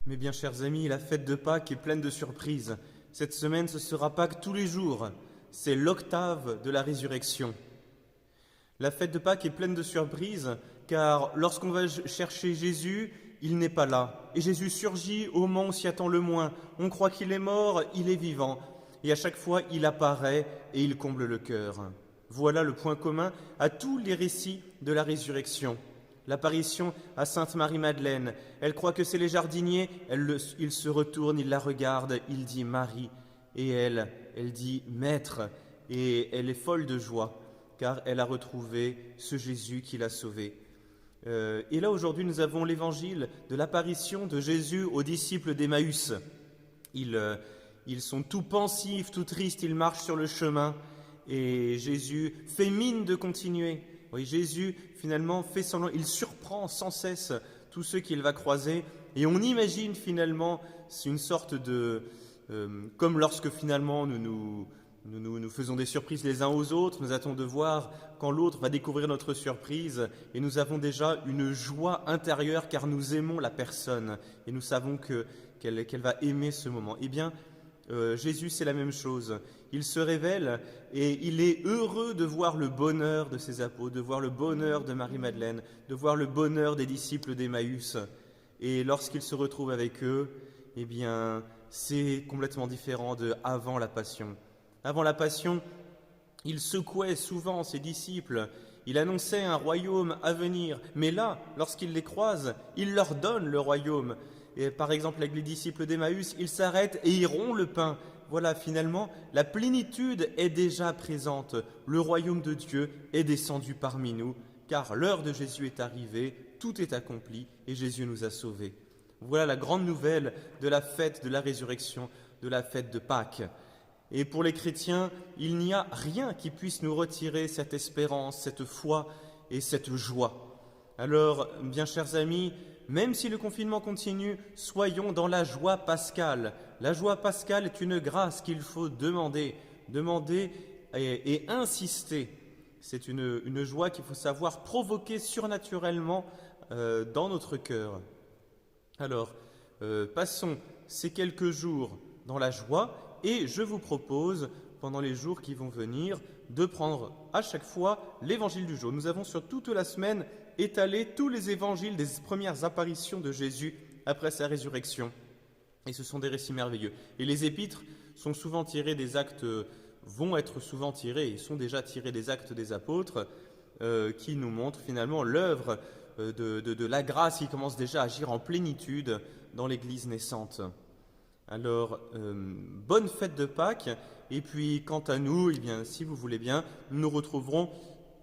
Mes bien chers amis, la fête de Pâques est pleine de surprises. Cette semaine, ce sera Pâques tous les jours. C'est l'octave de la résurrection. La fête de Pâques est pleine de surprises, car lorsqu'on va chercher Jésus, il n'est pas là. Et Jésus surgit au moment où on s'y attend le moins. On croit qu'il est mort, il est vivant. Et à chaque fois, il apparaît et il comble le cœur. Voilà le point commun à tous les récits de la résurrection. L'apparition à Sainte Marie-Madeleine, elle croit que c'est les jardiniers, il se retourne, il la regarde, il dit Marie, et elle dit Maître, et elle est folle de joie, car elle a retrouvé ce Jésus qui l'a sauvée. Et là aujourd'hui nous avons l'évangile de l'apparition de Jésus aux disciples d'Emmaüs. Ils sont tout pensifs, tout tristes, ils marchent sur le chemin, et Jésus fait mine de continuer. Oui, Jésus, finalement, fait semblant, il surprend sans cesse tous ceux qu'il va croiser, et on imagine finalement, c'est une sorte de... comme lorsque finalement nous faisons des surprises les uns aux autres, nous attendons de voir quand l'autre va découvrir notre surprise, et nous avons déjà une joie intérieure car nous aimons la personne, et nous savons qu'elle va aimer ce moment. Eh bien, Jésus, c'est la même chose. Il se révèle et il est heureux de voir le bonheur de ses apôtres, de voir le bonheur de Marie-Madeleine, de voir le bonheur des disciples d'Emmaüs. Et lorsqu'il se retrouve avec eux, eh bien, c'est complètement différent de avant la Passion. Avant la Passion, il secouait souvent ses disciples, il annonçait un royaume à venir. Mais là, lorsqu'il les croise, il leur donne le royaume. Et par exemple, avec les disciples d'Emmaüs, ils s'arrêtent et ils rompent le pain. Voilà, finalement, la plénitude est déjà présente. Le royaume de Dieu est descendu parmi nous, car l'heure de Jésus est arrivée, tout est accompli et Jésus nous a sauvés. Voilà la grande nouvelle de la fête de la résurrection, de la fête de Pâques. Et pour les chrétiens, il n'y a rien qui puisse nous retirer cette espérance, cette foi et cette joie. Alors, bien chers amis, même si le confinement continue, soyons dans la joie pascale. La joie pascale est une grâce qu'il faut demander et insister. C'est une joie qu'il faut savoir provoquer surnaturellement dans notre cœur. Alors, passons ces quelques jours dans la joie et je vous propose, pendant les jours qui vont venir, de prendre à chaque fois l'évangile du jour. Nous avons sur toute la semaine étalé tous les évangiles des premières apparitions de Jésus après sa résurrection. Et ce sont des récits merveilleux. Et les épîtres sont souvent tirés des actes, vont être souvent tirés, et sont déjà tirés des actes des apôtres, qui nous montrent finalement l'œuvre de la grâce qui commence déjà à agir en plénitude dans l'Église naissante. Alors, bonne fête de Pâques, et puis quant à nous, eh bien, si vous voulez bien, nous nous retrouverons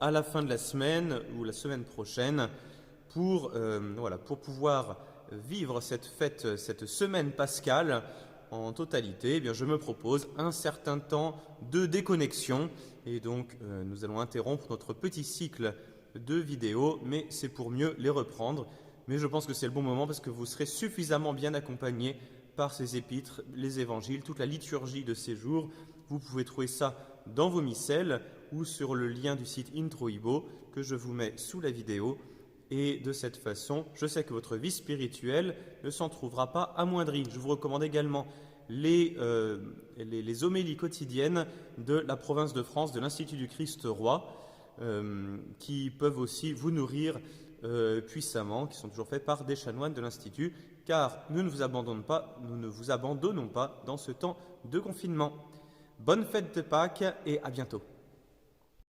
à la fin de la semaine ou la semaine prochaine pour pouvoir vivre cette fête, cette semaine pascale en totalité. Eh bien, je me propose un certain temps de déconnexion et donc nous allons interrompre notre petit cycle de vidéos, mais c'est pour mieux les reprendre. Mais je pense que c'est le bon moment parce que vous serez suffisamment bien accompagnés par ces épîtres, les évangiles, toute la liturgie de ces jours. Vous pouvez trouver ça dans vos missels ou sur le lien du site Introibo que je vous mets sous la vidéo. Et de cette façon, je sais que votre vie spirituelle ne s'en trouvera pas amoindrie. Je vous recommande également les homélies quotidiennes de la province de France, de l'Institut du Christ Roi, qui peuvent aussi vous nourrir puissamment, qui sont toujours faits par des chanoines de l'Institut, car nous ne vous abandonnons pas dans ce temps de confinement. Bonne fête de Pâques et à bientôt.